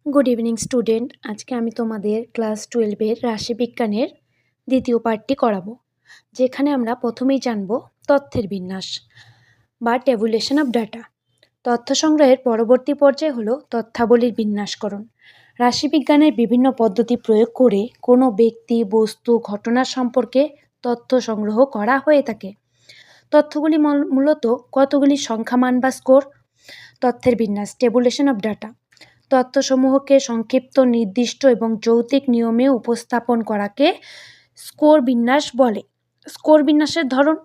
Good evening student. আজকে আমি তোমাদের ক্লাস 12-এর রাশিবিজ্ঞানের দ্বিতীয় পার্টটি করাবো, যেখানে আমরা প্রথমেই জানব তথ্যের বিন্যাস বা টেবুলেশন অফ ডাটা। তথ্য সংগ্রহের পরবর্তী পর্যায় হলো তথ্যাবলীর বিন্যাসকরণ। রাশিবিজ্ঞানের বিভিন্ন পদ্ধতি প্রয়োগ করে কোনো ব্যক্তি, বস্তু, ঘটনা সম্পর্কে তথ্য সংগ্রহ করা হয়ে থাকে। তথ্যগুলি মূলত কতগুলি সংখ্যামান বা স্কোর। তথ্যের বিন্যাস, টেবুলেশন অফ ডাটা। তথ্যসমূহকে সংক্ষিপ্ত, নির্দিষ্ট এবং যৌক্তিক নিয়মে উপস্থাপন করাকে স্কোর বিন্যাস বলে। স্কোর বিন্যাসের ধরন,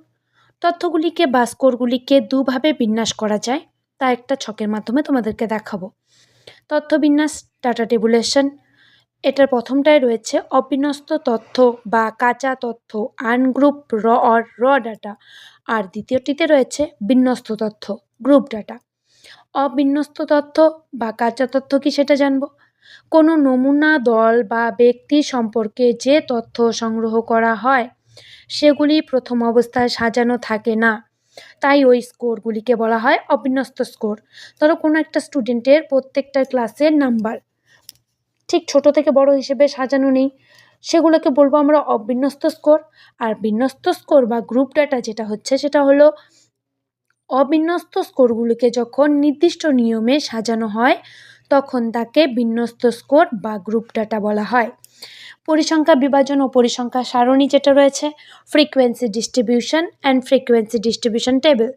তথ্যগুলিকে বা স্কোরগুলিকে দুভাবে বিন্যাস করা যায়, তা একটা ছকের মাধ্যমে তোমাদেরকে দেখাবো। তথ্য বিন্যাস, ডাটা টেবুলেশন। এটার প্রথমটায় রয়েছে অবিন্যস্ত তথ্য বা কাঁচা তথ্য, আনগ্রুপ র ডাটা। আর দ্বিতীয়টিতে রয়েছে বিন্যস্ত তথ্য, গ্রুপ ডাটা। অবিন্যস্ত তথ্য বা কাঁচা তথ্য কি সেটা জানব। কোনো নমুনা, দল বা ব্যক্তি সম্পর্কে যে তথ্য সংগ্রহ করা হয় সেগুলি প্রথম অবস্থায় সাজানো থাকে না, তাই ওই স্কোরগুলিকে বলা হয় অবিন্যস্ত স্কোর। ধরো কোনো একটা স্টুডেন্টের প্রত্যেকটা ক্লাসের নাম্বার ঠিক ছোট থেকে বড় হিসেবে সাজানো নেই, সেগুলোকে বলবো আমরা অবিন্যস্ত স্কোর। আর বিন্যস্ত স্কোর বা গ্রুপ ডাটা যেটা হচ্ছে, সেটা হলো অবিন্যস্ত স্কোরগুলিকে যখন নির্দিষ্ট নিয়মে সাজানো হয় তখন তাকে বিন্যস্ত স্কোর বা গ্রুপ ডাটা বলা হয়। পরিসংখ্যা বিভাজন ও পরিসংখ্যা সারণী যেটা রয়েছে, frequency distribution and frequency distribution table.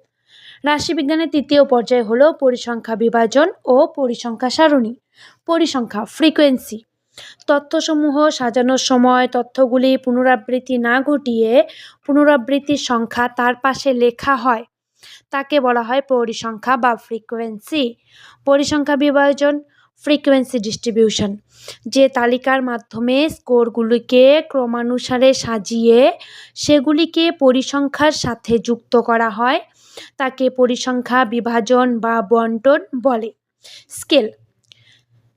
রাশিবিজ্ঞানের তৃতীয় পর্যায় হলো পরিসংখ্যা বিভাজন ও পরিসংখ্যা সারণী। পরিসংখ্যা, ফ্রিকোয়েন্সি। তথ্যসমূহ সাজানোর সময় তথ্যগুলি পুনরাবৃত্তি না ঘটিয়ে পুনরাবৃত্তির সংখ্যা তার পাশে লেখা হয়, তাকে বলা হয় পরিসংখ্যা বা ফ্রিকোয়েন্সি। পরিসংখ্যা বিভাজন, ফ্রিকোয়েন্সি ডিস্ট্রিবিউশন। যে তালিকার মাধ্যমে স্কোরগুলিকে ক্রমানুসারে সাজিয়ে সেগুলিকে পরিসংখ্যার সাথে যুক্ত করা হয় তাকে পরিসংখ্যা বিভাজন বা বন্টন বলে। স্কেল,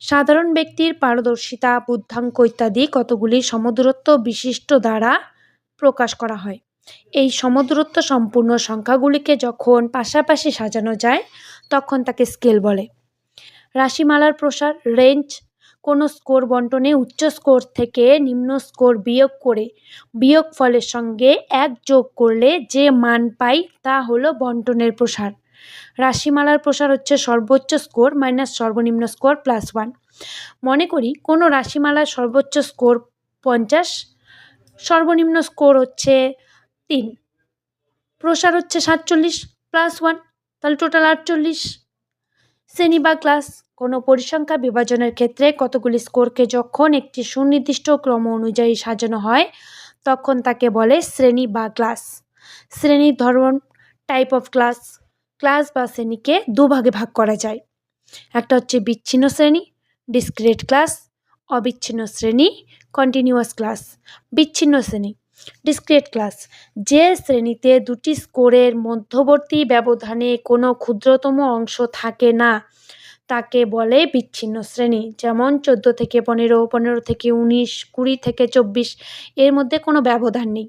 সাধারণ ব্যক্তির পারদর্শিতা, বুদ্ধাঙ্ক ইত্যাদি কতগুলি সমদূরত্ব বিশিষ্ট দ্বারা প্রকাশ করা হয়। এই সমদূরত্ব সম্পূর্ণ সংখ্যাগুলিকে যখন পাশাপাশি সাজানো যায় তখন তাকে স্কেল বলে। রাশিমালার প্রসার, রেঞ্জ। কোনো স্কোর বন্টনে উচ্চ স্কোর থেকে নিম্ন স্কোর বিয়োগ করে বিয়োগ ফলের সঙ্গে 1 যোগ করলে যে মান পাই তা হলো বন্টনের প্রসার। রাশিমালার প্রসার হচ্ছে সর্বোচ্চ স্কোর মাইনাস সর্বনিম্ন স্কোর প্লাস 1। মনে করি কোনো রাশিমালার সর্বোচ্চ স্কোর 50, সর্বনিম্ন স্কোর হচ্ছে 3, প্রসার হচ্ছে 47 প্লাস 1, তাহলে টোটাল 48। শ্রেণী বা ক্লাস, কোনো পরিসংখ্যা বিভাজনের ক্ষেত্রে কতগুলি স্কোরকে যখন একটি সুনির্দিষ্ট ক্রম অনুযায়ী সাজানো হয় তখন তাকে বলে শ্রেণী বা ক্লাস। শ্রেণীর ধরন, টাইপ অফ ক্লাস। ক্লাস বা শ্রেণীকে দুভাগে ভাগ করা যায়। একটা হচ্ছে বিচ্ছিন্ন শ্রেণী, ডিসক্রিট ক্লাস। অবিচ্ছিন্ন শ্রেণী, কন্টিনিউয়াস ক্লাস। বিচ্ছিন্ন শ্রেণী, ডিসক্রিট ক্লাস। যে শ্রেণীতে দুটি স্কোরের মধ্যবর্তী ব্যবধানে কোনো ক্ষুদ্রতম অংশ থাকে না তাকে বলে বিচ্ছিন্ন শ্রেণী। যেমন 14 থেকে 15, 15 থেকে 19, 20 থেকে 24, এর মধ্যে কোনো ব্যবধান নেই।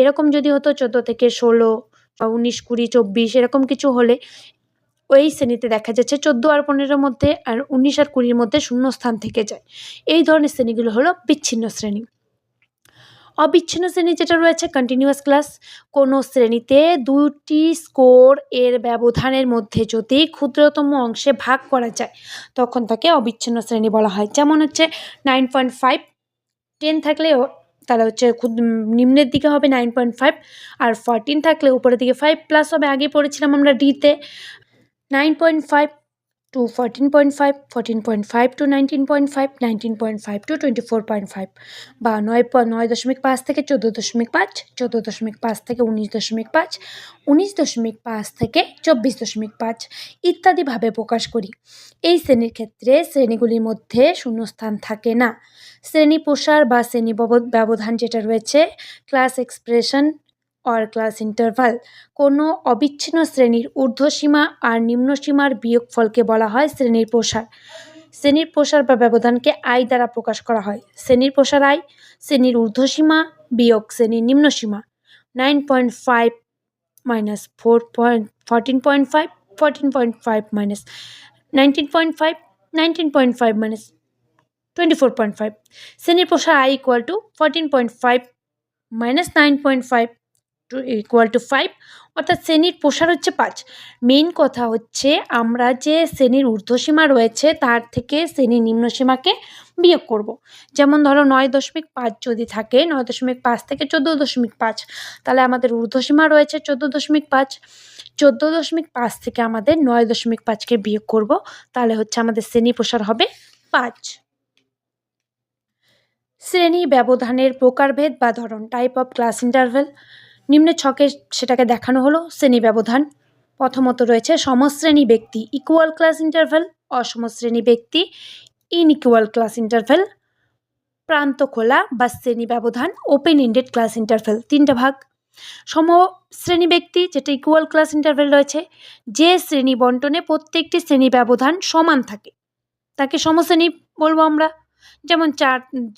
এরকম যদি হতো 14 থেকে 16 বা 19, 20, 24 এরকম কিছু হলে ওই শ্রেণীতে দেখা যাচ্ছে 14 আর 15 মধ্যে আর 19 আর 20 মধ্যে শূন্যস্থান থেকে যায়। এই ধরনের শ্রেণীগুলো হলো বিচ্ছিন্ন শ্রেণী। অবিচ্ছিন্ন শ্রেণী যেটা রয়েছে, কন্টিনিউয়াস ক্লাস। কোনো শ্রেণীতে দুটি স্কোর এর ব্যবধানের মধ্যে যদি ক্ষুদ্রতম অংশে ভাগ করা যায় তখন তাকে অবিচ্ছিন্ন শ্রেণী বলা হয়। যেমন হচ্ছে 9.5, 10 থাকলে তাহলে হচ্ছে নিম্নের দিকে হবে 9.5, আর 14 থাকলে উপরের দিকে 5 প্লাস হবে। আগে পড়েছিলাম আমরা ডিতে 9.5 to 14.5, 14.5 to 19.5, 19.5 to 24.5, বা 9.5 থেকে 14.5, 14.5 থেকে 19.5, 19.5 থেকে 24.5 ইত্যাদিভাবে প্রকাশ করি। এই শ্রেণীর ক্ষেত্রে শ্রেণীগুলির মধ্যে শূন্যস্থান থাকে না। শ্রেণী প্রসার বা শ্রেণী ব্যবধান যেটা রয়েছে, class expression or class interval. কোনো অবিচ্ছিন্ন শ্রেণীর ঊর্ধ্বসীমা আর নিম্নসীমার বিয়োগফলকে বলা হয় শ্রেণীর প্রসার। শ্রেণীর প্রসার বা ব্যবধানকে আই দ্বারা প্রকাশ করা হয়। শ্রেণীর প্রসার আই, শ্রেণীর ঊর্ধ্বসীমা বিয়োগ শ্রেণীর নিম্নসীমা। 9.5 minus 14.5, 14.5 minus 19.5, 19.5 minus 24.5। শ্রেণীর প্রসার I equal to 14.5 minus 9.5 equal to 5, অর্থাৎ শ্রেণীর প্রসার হচ্ছে 5। মেইন কথা হচ্ছে আমরা যে শ্রেণীর ঊর্ধ্বসীমা রয়েছে তার থেকে শ্রেণীর নিম্নসীমাকে বিয়োগ করব। যেমন ধরো 9.5 যদি থাকে, 9.5 থেকে 14.5, তাহলে আমাদের ঊর্ধ্বসীমা রয়েছে 14.5। 14.5 থেকে আমাদের 9.5কে বিয়োগ করব, তাহলে হচ্ছে আমাদের শ্রেণী প্রসার হবে 5। শ্রেণী ব্যবধানের প্রকারভেদ বা ধরন, টাইপ অফ ক্লাস ইন্টারভেল। নিম্নে ছকে সেটাকে দেখানো হলো। শ্রেণী ব্যবধান প্রথমত রয়েছে সমশ্রেণী ব্যক্তি ইকুয়াল ক্লাস ইন্টারভেল, অসমশ্রেণী ব্যক্তি ইনইকুয়াল ক্লাস ইন্টারভেল, প্রান্ত খোলা বা শ্রেণী ব্যবধান ওপেন এন্ডেড ক্লাস ইন্টারভেল। 3টা ভাগ। সমশ্রেণী ব্যক্তি যেটা ইকুয়াল ক্লাস ইন্টারভেল রয়েছে, যে শ্রেণী বন্টনে প্রত্যেকটি শ্রেণী ব্যবধান সমান থাকে তাকে সমশ্রেণী বলবো আমরা। যেমন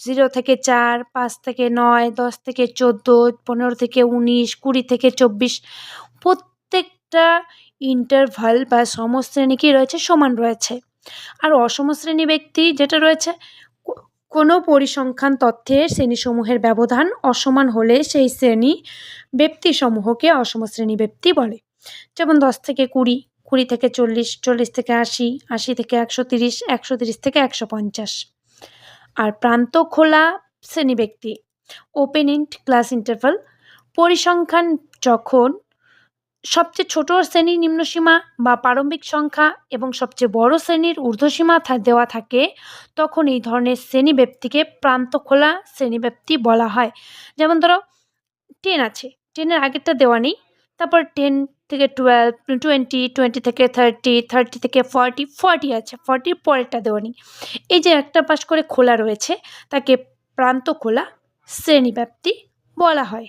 0 থেকে 4, 5 থেকে 9, 10 থেকে 14, 15 থেকে 19, 20 থেকে 24, প্রত্যেকটা ইন্টারভাল বা সমশ্রেণী কি রয়েছে, সমান রয়েছে। আর অসমশ্রেণী ব্যক্তি যেটা রয়েছে, কোনো পরিসংখ্যান তথ্যের শ্রেণীসমূহের ব্যবধান অসমান হলে সেই শ্রেণী ব্যক্তিসমূহকে অসমশ্রেণী ব্যক্তি বলে। যেমন 10 থেকে 20, 20 থেকে 40, 40 থেকে 80, 80 থেকে 130, 130 থেকে 150। আর প্রান্ত খোলা শ্রেণী ব্যক্তি ওপেন এন্ড ক্লাস ইন্টারভাল, পরিসংখ্যান যখন সবচেয়ে ছোট শ্রেণীর নিম্নসীমা বা প্রারম্ভিক সংখ্যা এবং সবচেয়ে বড় শ্রেণীর ঊর্ধ্বসীমা দেওয়া থাকে, তখন এই ধরনের শ্রেণী ব্যক্তিকে প্রান্ত খোলা শ্রেণী ব্যক্তি বলা হয়। যেমন ধরো 10 আছে, 10-এর আগেরটা দেওয়া নেই, তারপর 10 থেকে 12, 20, 20 থেকে 30, 30 থেকে 40, 40 আছে, 40-র পরেরটা দেওয়া নেই। এই যে একটা পাশ করে খোলা রয়েছে তাকে প্রান্ত খোলা শ্রেণী ব্যক্তি বলা হয়।